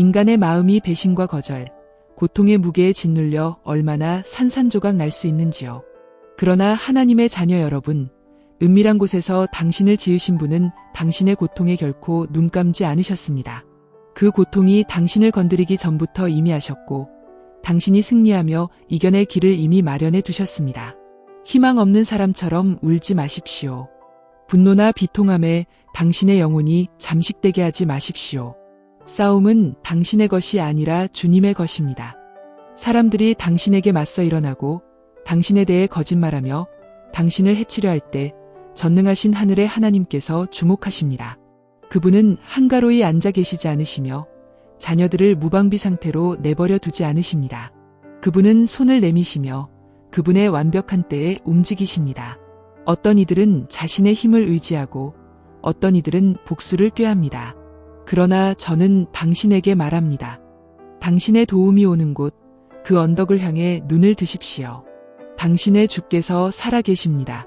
인간의 마음이 배신과 거절, 고통의 무게에 짓눌려 얼마나 산산조각 날 수 있는지요. 그러나 하나님의 자녀 여러분, 은밀한 곳에서 당신을 지으신 분은 당신의 고통에 결코 눈 감지 않으셨습니다. 그 고통이 당신을 건드리기 전부터 이미 아셨고, 당신이 승리하며 이겨낼 길을 이미 마련해 두셨습니다. 희망 없는 사람처럼 울지 마십시오. 분노나 비통함에 당신의 영혼이 잠식되게 하지 마십시오. 싸움은 당신의 것이 아니라 주님의 것입니다. 사람들이 당신에게 맞서 일어나고 당신에 대해 거짓말하며 당신을 해치려 할 때 전능하신 하늘의 하나님께서 주목하십니다. 그분은 한가로이 앉아 계시지 않으시며 자녀들을 무방비 상태로 내버려 두지 않으십니다. 그분은 손을 내미시며 그분의 완벽한 때에 움직이십니다. 어떤 이들은 자신의 힘을 의지하고 어떤 이들은 복수를 꾀합니다. 그러나 저는 당신에게 말합니다. 당신의 도움이 오는 곳, 그 언덕을 향해 눈을 드십시오. 당신의 주께서 살아계십니다.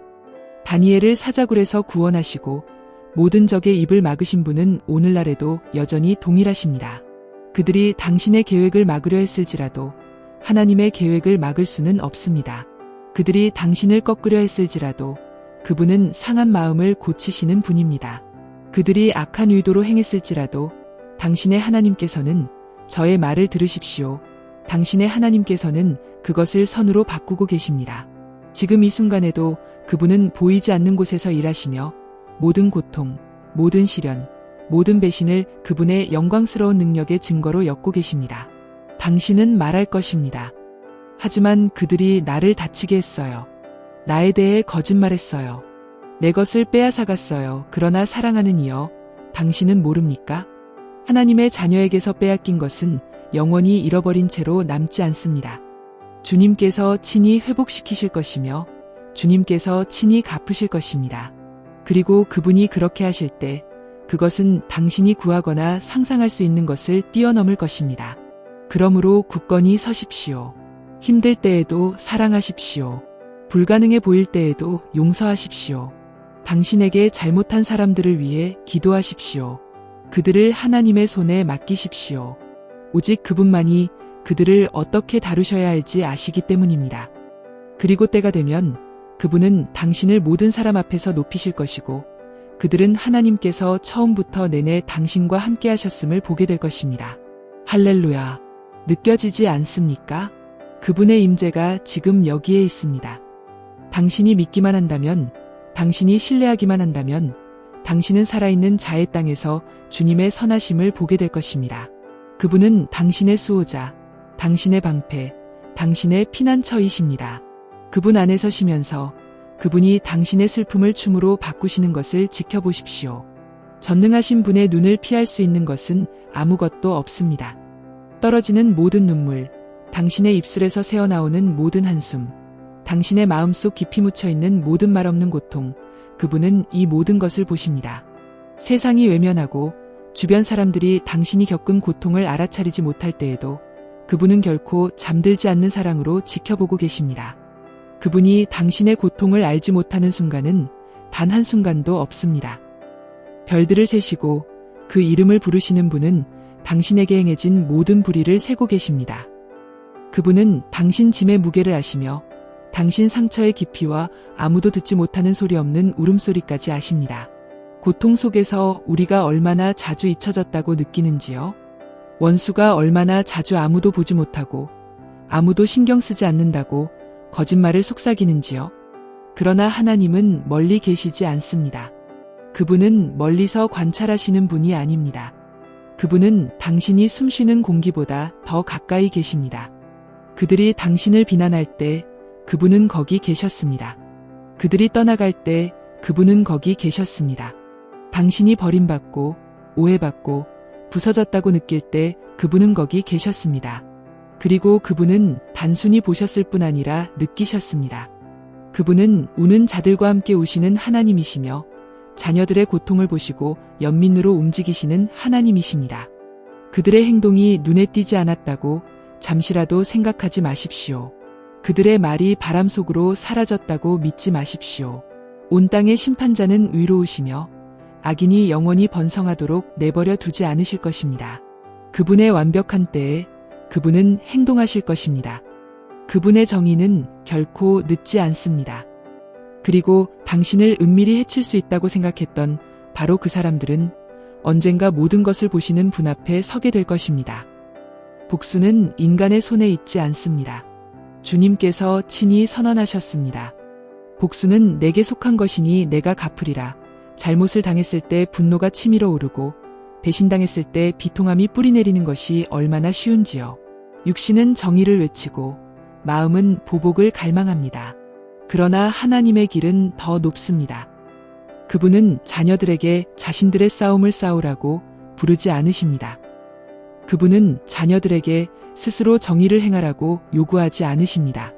다니엘을 사자굴에서 구원하시고 모든 적의 입을 막으신 분은 오늘날에도 여전히 동일하십니다. 그들이 당신의 계획을 막으려 했을지라도 하나님의 계획을 막을 수는 없습니다. 그들이 당신을 꺾으려 했을지라도 그분은 상한 마음을 고치시는 분입니다. 그들이 악한 의도로 행했을지라도 당신의 하나님께서는 저의 말을 들으십시오. 당신의 하나님께서는 그것을 선으로 바꾸고 계십니다. 지금 이 순간에도 그분은 보이지 않는 곳에서 일하시며 모든 고통, 모든 시련, 모든 배신을 그분의 영광스러운 능력의 증거로 엮고 계십니다. 당신은 말할 것입니다. 하지만 그들이 나를 다치게 했어요. 나에 대해 거짓말했어요. 내 것을 빼앗아갔어요. 그러나 사랑하는 이여, 당신은 모릅니까? 하나님의 자녀에게서 빼앗긴 것은 영원히 잃어버린 채로 남지 않습니다. 주님께서 친히 회복시키실 것이며 주님께서 친히 갚으실 것입니다. 그리고 그분이 그렇게 하실 때 그것은 당신이 구하거나 상상할 수 있는 것을 뛰어넘을 것입니다. 그러므로 굳건히 서십시오. 힘들 때에도 사랑하십시오. 불가능해 보일 때에도 용서하십시오. 당신에게 잘못한 사람들을 위해 기도하십시오. 그들을 하나님의 손에 맡기십시오. 오직 그분만이 그들을 어떻게 다루셔야 할지 아시기 때문입니다. 그리고 때가 되면 그분은 당신을 모든 사람 앞에서 높이실 것이고 그들은 하나님께서 처음부터 내내 당신과 함께 하셨음을 보게 될 것입니다. 할렐루야. 느껴지지 않습니까? 그분의 임재가 지금 여기에 있습니다. 당신이 믿기만 한다면, 당신이 신뢰하기만 한다면 당신은 살아있는 자의 땅에서 주님의 선하심을 보게 될 것입니다. 그분은 당신의 수호자, 당신의 방패, 당신의 피난처이십니다. 그분 안에서 쉬면서 그분이 당신의 슬픔을 춤으로 바꾸시는 것을 지켜보십시오. 전능하신 분의 눈을 피할 수 있는 것은 아무것도 없습니다. 떨어지는 모든 눈물, 당신의 입술에서 새어나오는 모든 한숨, 당신의 마음속 깊이 묻혀있는 모든 말 없는 고통, 그분은 이 모든 것을 보십니다. 세상이 외면하고 주변 사람들이 당신이 겪은 고통을 알아차리지 못할 때에도 그분은 결코 잠들지 않는 사랑으로 지켜보고 계십니다. 그분이 당신의 고통을 알지 못하는 순간은 단 한순간도 없습니다. 별들을 세시고 그 이름을 부르시는 분은 당신에게 행해진 모든 불의를 세고 계십니다. 그분은 당신 짐의 무게를 아시며 당신 상처의 깊이와 아무도 듣지 못하는 소리 없는 울음소리까지 아십니다. 고통 속에서 우리가 얼마나 자주 잊혀졌다고 느끼는지요? 원수가 얼마나 자주 아무도 보지 못하고 아무도 신경 쓰지 않는다고 거짓말을 속삭이는지요? 그러나 하나님은 멀리 계시지 않습니다. 그분은 멀리서 관찰하시는 분이 아닙니다. 그분은 당신이 숨쉬는 공기보다 더 가까이 계십니다. 그들이 당신을 비난할 때 그분은 거기 계셨습니다. 그들이 떠나갈 때 그분은 거기 계셨습니다. 당신이 버림받고 오해받고 부서졌다고 느낄 때 그분은 거기 계셨습니다. 그리고 그분은 단순히 보셨을 뿐 아니라 느끼셨습니다. 그분은 우는 자들과 함께 우시는 하나님이시며 자녀들의 고통을 보시고 연민으로 움직이시는 하나님이십니다. 그들의 행동이 눈에 띄지 않았다고 잠시라도 생각하지 마십시오. 그들의 말이 바람 속으로 사라졌다고 믿지 마십시오. 온 땅의 심판자는 의로우시며 악인이 영원히 번성하도록 내버려 두지 않으실 것입니다. 그분의 완벽한 때에 그분은 행동하실 것입니다. 그분의 정의는 결코 늦지 않습니다. 그리고 당신을 은밀히 해칠 수 있다고 생각했던 바로 그 사람들은 언젠가 모든 것을 보시는 분 앞에 서게 될 것입니다. 복수는 인간의 손에 있지 않습니다. 주님께서 친히 선언하셨습니다. 복수는 내게 속한 것이니 내가 갚으리라. 잘못을 당했을 때 분노가 치밀어 오르고 배신당했을 때 비통함이 뿌리내리는 것이 얼마나 쉬운지요. 육신은 정의를 외치고 마음은 보복을 갈망합니다. 그러나 하나님의 길은 더 높습니다. 그분은 자녀들에게 자신들의 싸움을 싸우라고 부르지 않으십니다. 그분은 자녀들에게 스스로 정의를 행하라고 요구하지 않으십니다.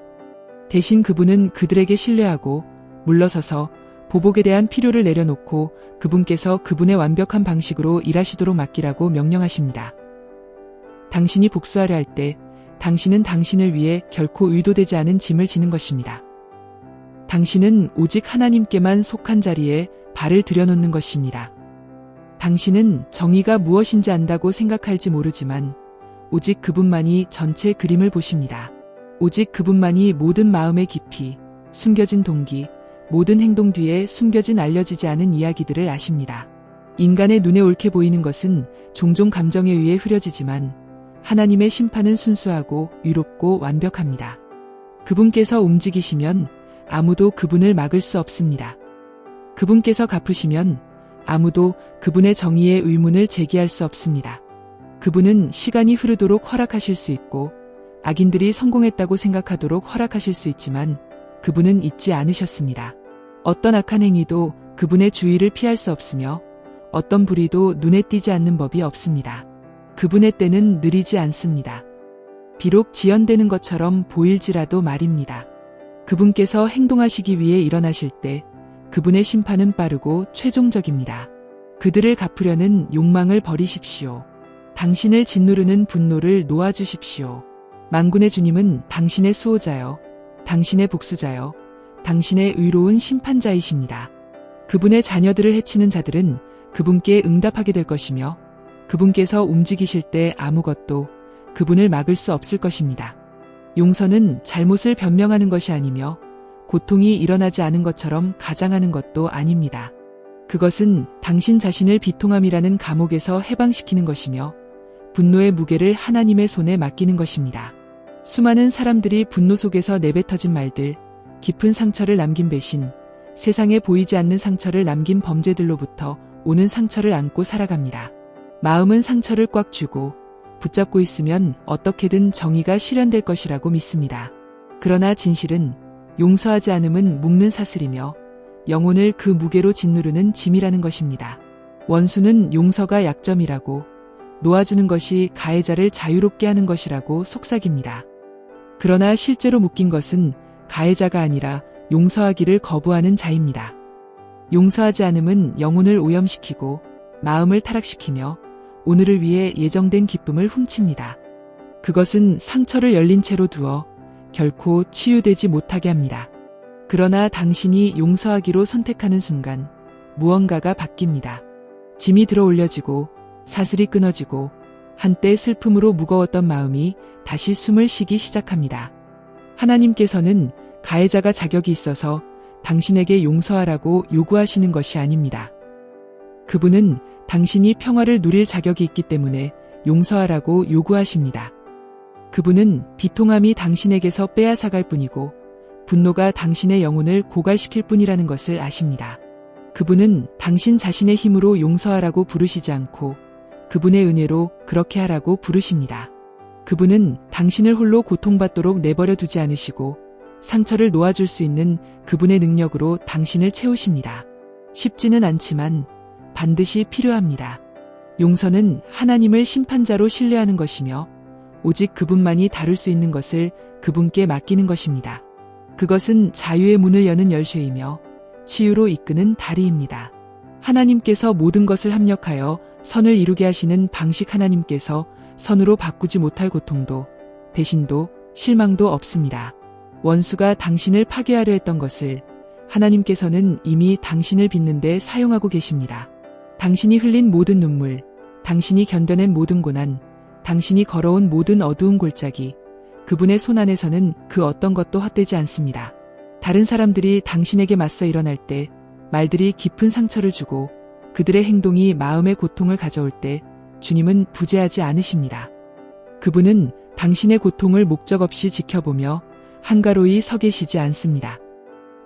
대신 그분은 그들에게 신뢰하고 물러서서 보복에 대한 필요를 내려놓고 그분께서 그분의 완벽한 방식으로 일하시도록 맡기라고 명령하십니다. 당신이 복수하려 할 때 당신은 당신을 위해 결코 의도되지 않은 짐을 지는 것입니다. 당신은 오직 하나님께만 속한 자리에 발을 들여놓는 것입니다. 당신은 정의가 무엇인지 안다고 생각할지 모르지만 오직 그분만이 전체 그림을 보십니다. 오직 그분만이 모든 마음의 깊이, 숨겨진 동기, 모든 행동 뒤에 숨겨진 알려지지 않은 이야기들을 아십니다. 인간의 눈에 옳게 보이는 것은 종종 감정에 의해 흐려지지만 하나님의 심판은 순수하고 위롭고 완벽합니다. 그분께서 움직이시면 아무도 그분을 막을 수 없습니다. 그분께서 갚으시면 아무도 그분의 정의의 의문을 제기할 수 없습니다. 그분은 시간이 흐르도록 허락하실 수 있고 악인들이 성공했다고 생각하도록 허락하실 수 있지만 그분은 잊지 않으셨습니다. 어떤 악한 행위도 그분의 주의를 피할 수 없으며 어떤 불의도 눈에 띄지 않는 법이 없습니다. 그분의 때는 느리지 않습니다. 비록 지연되는 것처럼 보일지라도 말입니다. 그분께서 행동하시기 위해 일어나실 때 그분의 심판은 빠르고 최종적입니다. 그들을 갚으려는 욕망을 버리십시오. 당신을 짓누르는 분노를 놓아주십시오. 만군의 주님은 당신의 수호자여, 당신의 복수자여, 당신의 의로운 심판자이십니다. 그분의 자녀들을 해치는 자들은 그분께 응답하게 될 것이며 그분께서 움직이실 때 아무것도 그분을 막을 수 없을 것입니다. 용서는 잘못을 변명하는 것이 아니며 고통이 일어나지 않은 것처럼 가장하는 것도 아닙니다. 그것은 당신 자신을 비통함이라는 감옥에서 해방시키는 것이며 분노의 무게를 하나님의 손에 맡기는 것입니다. 수많은 사람들이 분노 속에서 내뱉어진 말들, 깊은 상처를 남긴 배신, 세상에 보이지 않는 상처를 남긴 범죄들로부터 오는 상처를 안고 살아갑니다. 마음은 상처를 꽉 쥐고 붙잡고 있으면 어떻게든 정의가 실현될 것이라고 믿습니다. 그러나 진실은 용서하지 않음은 묶는 사슬이며 영혼을 그 무게로 짓누르는 짐이라는 것입니다. 원수는 용서가 약점이라고 놓아주는 것이 가해자를 자유롭게 하는 것이라고 속삭입니다. 그러나 실제로 묶인 것은 가해자가 아니라 용서하기를 거부하는 자입니다. 용서하지 않음은 영혼을 오염시키고 마음을 타락시키며 오늘을 위해 예정된 기쁨을 훔칩니다. 그것은 상처를 열린 채로 두어 결코 치유되지 못하게 합니다. 그러나 당신이 용서하기로 선택하는 순간 무언가가 바뀝니다. 짐이 들어 올려지고 사슬이 끊어지고 한때 슬픔으로 무거웠던 마음이 다시 숨을 쉬기 시작합니다. 하나님께서는 가해자가 자격이 있어서 당신에게 용서하라고 요구하시는 것이 아닙니다. 그분은 당신이 평화를 누릴 자격이 있기 때문에 용서하라고 요구하십니다. 그분은 비통함이 당신에게서 빼앗아갈 뿐이고 분노가 당신의 영혼을 고갈시킬 뿐이라는 것을 아십니다. 그분은 당신 자신의 힘으로 용서하라고 부르시지 않고 그분의 은혜로 그렇게 하라고 부르십니다. 그분은 당신을 홀로 고통받도록 내버려 두지 않으시고 상처를 놓아줄 수 있는 그분의 능력으로 당신을 채우십니다. 쉽지는 않지만 반드시 필요합니다. 용서는 하나님을 심판자로 신뢰하는 것이며 오직 그분만이 다룰 수 있는 것을 그분께 맡기는 것입니다. 그것은 자유의 문을 여는 열쇠이며 치유로 이끄는 다리입니다. 하나님께서 모든 것을 합력하여 선을 이루게 하시는 방식 하나님께서 선으로 바꾸지 못할 고통도 배신도 실망도 없습니다. 원수가 당신을 파괴하려 했던 것을 하나님께서는 이미 당신을 빚는 데 사용하고 계십니다. 당신이 흘린 모든 눈물, 당신이 견뎌낸 모든 고난, 당신이 걸어온 모든 어두운 골짜기, 그분의 손 안에서는 그 어떤 것도 헛되지 않습니다. 다른 사람들이 당신에게 맞서 일어날 때, 말들이 깊은 상처를 주고 그들의 행동이 마음의 고통을 가져올 때 주님은 부재하지 않으십니다. 그분은 당신의 고통을 목적 없이 지켜보며 한가로이 서 계시지 않습니다.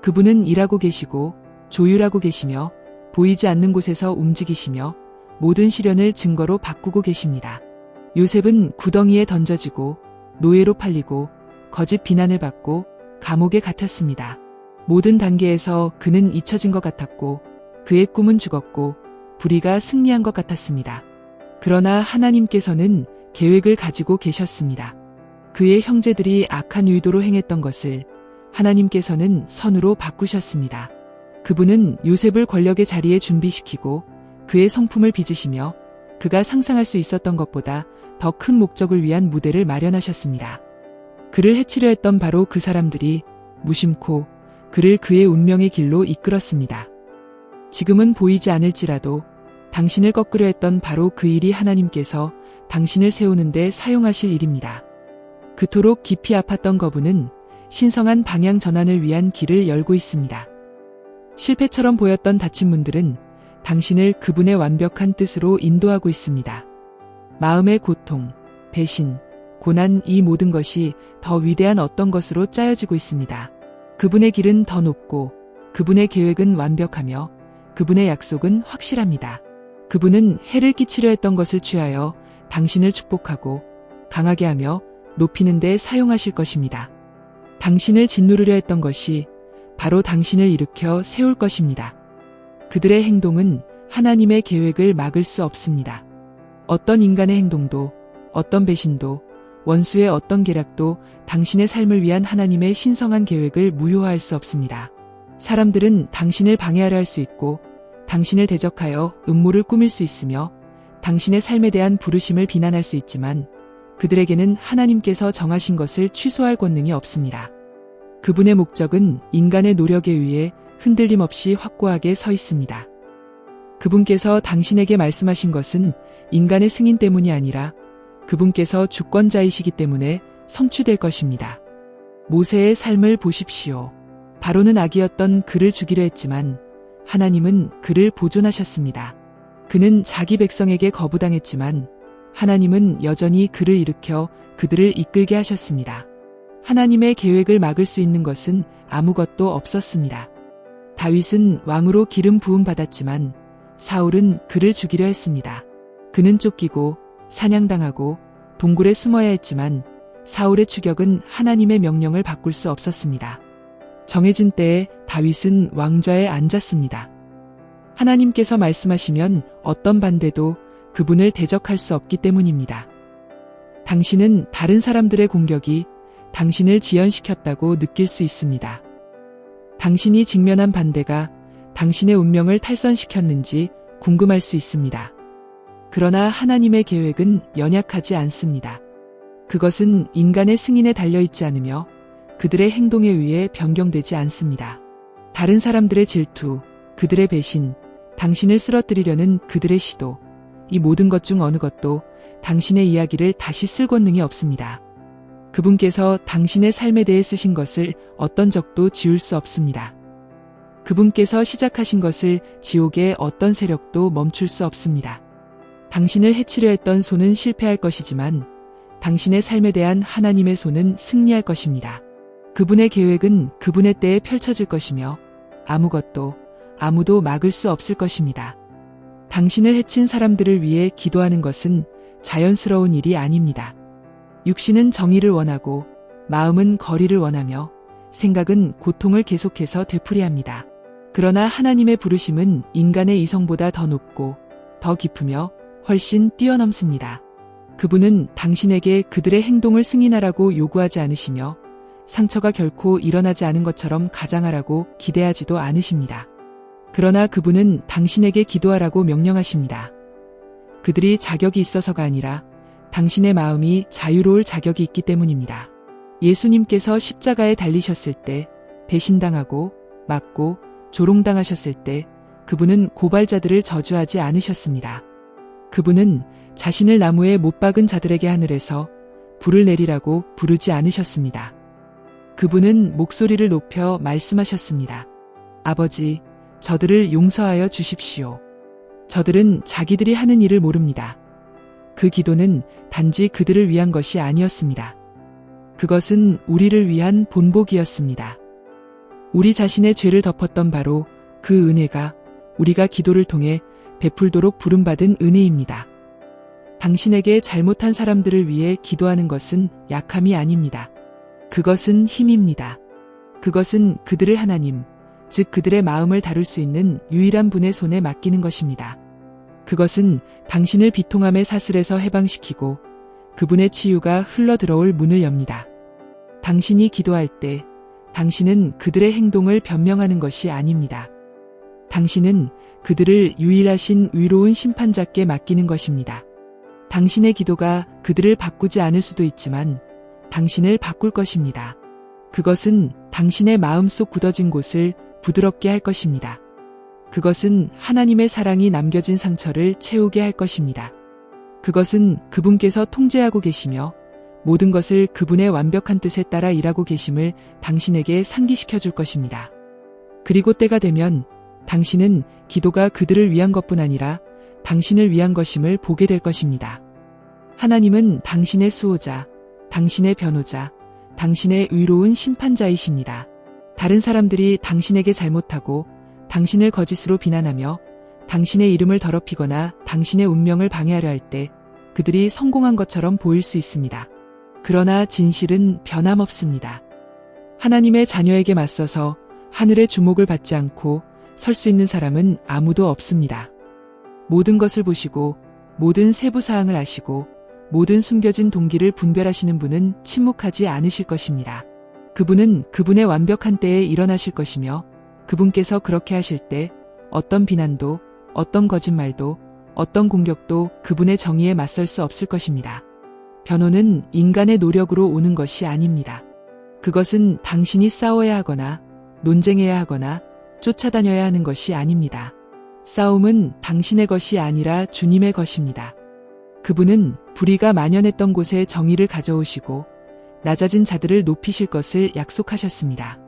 그분은 일하고 계시고 조율하고 계시며 보이지 않는 곳에서 움직이시며 모든 시련을 증거로 바꾸고 계십니다. 요셉은 구덩이에 던져지고 노예로 팔리고 거짓 비난을 받고 감옥에 갇혔습니다. 모든 단계에서 그는 잊혀진 것 같았고 그의 꿈은 죽었고 불의가 승리한 것 같았습니다. 그러나 하나님께서는 계획을 가지고 계셨습니다. 그의 형제들이 악한 의도로 행했던 것을 하나님께서는 선으로 바꾸셨습니다. 그분은 요셉을 권력의 자리에 준비시키고 그의 성품을 빚으시며 그가 상상할 수 있었던 것보다 더 큰 목적을 위한 무대를 마련하셨습니다. 그를 해치려 했던 바로 그 사람들이 무심코 그를 그의 운명의 길로 이끌었습니다. 지금은 보이지 않을지라도 당신을 꺾으려 했던 바로 그 일이 하나님께서 당신을 세우는 데 사용하실 일입니다. 그토록 깊이 아팠던 거부는 신성한 방향 전환을 위한 길을 열고 있습니다. 실패처럼 보였던 다친 문들은 당신을 그분의 완벽한 뜻으로 인도하고 있습니다. 마음의 고통, 배신, 고난 이 모든 것이 더 위대한 어떤 것으로 짜여지고 있습니다. 그분의 길은 더 높고 그분의 계획은 완벽하며 그분의 약속은 확실합니다. 그분은 해를 끼치려 했던 것을 취하여 당신을 축복하고 강하게 하며 높이는 데 사용하실 것입니다. 당신을 짓누르려 했던 것이 바로 당신을 일으켜 세울 것입니다. 그들의 행동은 하나님의 계획을 막을 수 없습니다. 어떤 인간의 행동도, 어떤 배신도, 원수의 어떤 계략도 당신의 삶을 위한 하나님의 신성한 계획을 무효화할 수 없습니다. 사람들은 당신을 방해하려 할 수 있고 당신을 대적하여 음모를 꾸밀 수 있으며 당신의 삶에 대한 부르심을 비난할 수 있지만 그들에게는 하나님께서 정하신 것을 취소할 권능이 없습니다. 그분의 목적은 인간의 노력에 의해 흔들림 없이 확고하게 서 있습니다. 그분께서 당신에게 말씀하신 것은 인간의 승인 때문이 아니라 그분께서 주권자이시기 때문에 성취될 것입니다. 모세의 삶을 보십시오. 바로는 악이었던 그를 죽이려 했지만 하나님은 그를 보존하셨습니다. 그는 자기 백성에게 거부당했지만 하나님은 여전히 그를 일으켜 그들을 이끌게 하셨습니다. 하나님의 계획을 막을 수 있는 것은 아무것도 없었습니다. 다윗은 왕으로 기름 부음 받았지만 사울은 그를 죽이려 했습니다. 그는 쫓기고 사냥당하고 동굴에 숨어야 했지만 사울의 추격은 하나님의 명령을 바꿀 수 없었습니다. 정해진 때에 다윗은 왕좌에 앉았습니다. 하나님께서 말씀하시면 어떤 반대도 그분을 대적할 수 없기 때문입니다. 당신은 다른 사람들의 공격이 당신을 지연시켰다고 느낄 수 있습니다. 당신이 직면한 반대가 당신의 운명을 탈선시켰는지 궁금할 수 있습니다. 그러나 하나님의 계획은 연약하지 않습니다. 그것은 인간의 승인에 달려있지 않으며 그들의 행동에 의해 변경되지 않습니다. 다른 사람들의 질투, 그들의 배신, 당신을 쓰러뜨리려는 그들의 시도, 이 모든 것 중 어느 것도 당신의 이야기를 다시 쓸 권능이 없습니다. 그분께서 당신의 삶에 대해 쓰신 것을 어떤 적도 지울 수 없습니다. 그분께서 시작하신 것을 지옥의 어떤 세력도 멈출 수 없습니다. 당신을 해치려 했던 손은 실패할 것이지만 당신의 삶에 대한 하나님의 손은 승리할 것입니다. 그분의 계획은 그분의 때에 펼쳐질 것이며 아무도 막을 수 없을 것입니다. 당신을 해친 사람들을 위해 기도하는 것은 자연스러운 일이 아닙니다. 육신은 정의를 원하고 마음은 거리를 원하며 생각은 고통을 계속해서 되풀이합니다. 그러나 하나님의 부르심은 인간의 이성보다 더 높고 더 깊으며 훨씬 뛰어넘습니다. 그분은 당신에게 그들의 행동을 승인하라고 요구하지 않으시며 상처가 결코 일어나지 않은 것처럼 가장하라고 기대하지도 않으십니다. 그러나 그분은 당신에게 기도하라고 명령하십니다. 그들이 자격이 있어서가 아니라 당신의 마음이 자유로울 자격이 있기 때문입니다. 예수님께서 십자가에 달리셨을 때 배신당하고 맞고 조롱당하셨을 때 그분은 고발자들을 저주하지 않으셨습니다. 그분은 자신을 나무에 못 박은 자들에게 하늘에서 불을 내리라고 부르지 않으셨습니다. 그분은 목소리를 높여 말씀하셨습니다. 아버지, 저들을 용서하여 주십시오. 저들은 자기들이 하는 일을 모릅니다. 그 기도는 단지 그들을 위한 것이 아니었습니다. 그것은 우리를 위한 본보기였습니다. 우리 자신의 죄를 덮었던 바로 그 은혜가 우리가 기도를 통해 베풀도록 부름받은 은혜입니다. 당신에게 잘못한 사람들을 위해 기도하는 것은 약함이 아닙니다. 그것은 힘입니다. 그것은 그들을 하나님, 즉 그들의 마음을 다룰 수 있는 유일한 분의 손에 맡기는 것입니다. 그것은 당신을 비통함의 사슬에서 해방시키고 그분의 치유가 흘러들어올 문을 엽니다. 당신이 기도할 때 당신은 그들의 행동을 변명하는 것이 아닙니다. 당신은 그들을 유일하신 위로운 심판자께 맡기는 것입니다. 당신의 기도가 그들을 바꾸지 않을 수도 있지만 당신을 바꿀 것입니다. 그것은 당신의 마음속 굳어진 곳을 부드럽게 할 것입니다. 그것은 하나님의 사랑이 남겨진 상처를 채우게 할 것입니다. 그것은 그분께서 통제하고 계시며 모든 것을 그분의 완벽한 뜻에 따라 일하고 계심을 당신에게 상기시켜 줄 것입니다. 그리고 때가 되면 당신은 기도가 그들을 위한 것뿐 아니라 당신을 위한 것임을 보게 될 것입니다. 하나님은 당신의 수호자, 당신의 변호자, 당신의 의로운 심판자이십니다. 다른 사람들이 당신에게 잘못하고 당신을 거짓으로 비난하며 당신의 이름을 더럽히거나 당신의 운명을 방해하려 할 때 그들이 성공한 것처럼 보일 수 있습니다. 그러나 진실은 변함없습니다. 하나님의 자녀에게 맞서서 하늘의 주목을 받지 않고 설 수 있는 사람은 아무도 없습니다. 모든 것을 보시고 모든 세부 사항을 아시고 모든 숨겨진 동기를 분별하시는 분은 침묵하지 않으실 것입니다. 그분은 그분의 완벽한 때에 일어나실 것이며 그분께서 그렇게 하실 때 어떤 비난도 어떤 거짓말도 어떤 공격도 그분의 정의에 맞설 수 없을 것입니다. 변호는 인간의 노력으로 오는 것이 아닙니다. 그것은 당신이 싸워야 하거나 논쟁해야 하거나 쫓아다녀야 하는 것이 아닙니다. 싸움은 당신의 것이 아니라 주님의 것입니다. 그분은 불의가 만연했던 곳에 정의를 가져오시고 낮아진 자들을 높이실 것을 약속하셨습니다.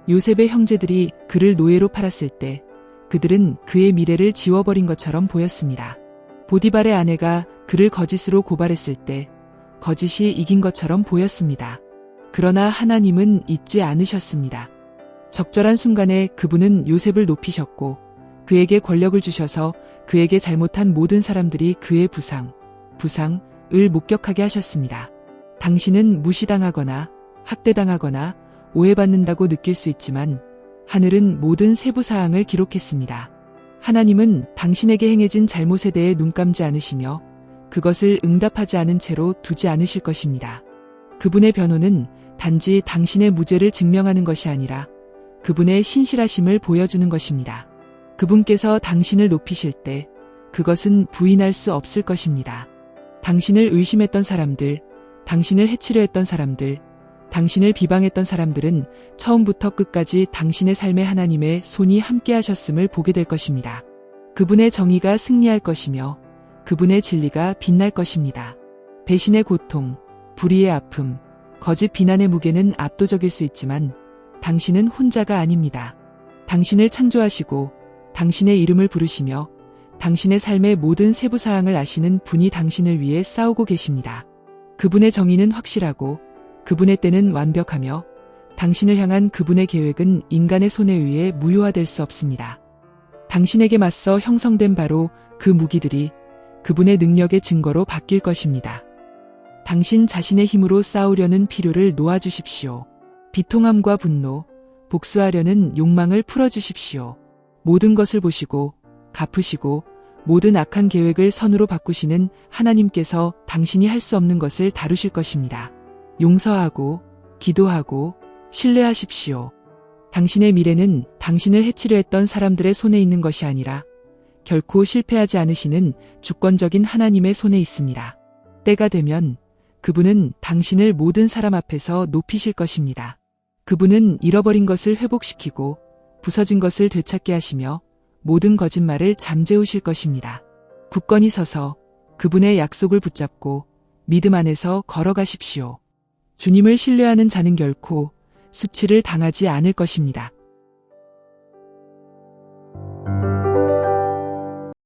요셉의 형제들이 그를 노예로 팔았을 때 그들은 그의 미래를 지워버린 것처럼 보였습니다. 보디발의 아내가 그를 거짓으로 고발했을 때 거짓이 이긴 것처럼 보였습니다. 그러나 하나님은 잊지 않으셨습니다. 적절한 순간에 그분은 요셉을 높이셨고 그에게 권력을 주셔서 그에게 잘못한 모든 사람들이 그의 부상을 목격하게 하셨습니다. 당신은 무시당하거나 학대당하거나 오해받는다고 느낄 수 있지만 하늘은 모든 세부 사항을 기록했습니다. 하나님은 당신에게 행해진 잘못에 대해 눈 감지 않으시며 그것을 응답하지 않은 채로 두지 않으실 것입니다. 그분의 변호는 단지 당신의 무죄를 증명하는 것이 아니라 그분의 신실하심을 보여주는 것입니다. 그분께서 당신을 높이실 때 그것은 부인할 수 없을 것입니다. 당신을 의심했던 사람들, 당신을 해치려 했던 사람들, 당신을 비방했던 사람들은 처음부터 끝까지 당신의 삶에 하나님의 손이 함께 하셨음을 보게 될 것입니다. 그분의 정의가 승리할 것이며 그분의 진리가 빛날 것입니다. 배신의 고통, 불의의 아픔, 거짓 비난의 무게는 압도적일 수 있지만 당신은 혼자가 아닙니다. 당신을 창조하시고 당신의 이름을 부르시며 당신의 삶의 모든 세부 사항을 아시는 분이 당신을 위해 싸우고 계십니다. 그분의 정의는 확실하고 그분의 때는 완벽하며 당신을 향한 그분의 계획은 인간의 손에 의해 무효화될 수 없습니다. 당신에게 맞서 형성된 바로 그 무기들이 그분의 능력의 증거로 바뀔 것입니다. 당신 자신의 힘으로 싸우려는 필요를 놓아주십시오. 비통함과 분노, 복수하려는 욕망을 풀어주십시오. 모든 것을 보시고 갚으시고 모든 악한 계획을 선으로 바꾸시는 하나님께서 당신이 할 수 없는 것을 다루실 것입니다. 용서하고 기도하고 신뢰하십시오. 당신의 미래는 당신을 해치려 했던 사람들의 손에 있는 것이 아니라 결코 실패하지 않으시는 주권적인 하나님의 손에 있습니다. 때가 되면 그분은 당신을 모든 사람 앞에서 높이실 것입니다. 그분은 잃어버린 것을 회복시키고 부서진 것을 되찾게 하시며 모든 거짓말을 잠재우실 것입니다. 굳건히 서서 그분의 약속을 붙잡고 믿음 안에서 걸어가십시오. 주님을 신뢰하는 자는 결코 수치를 당하지 않을 것입니다.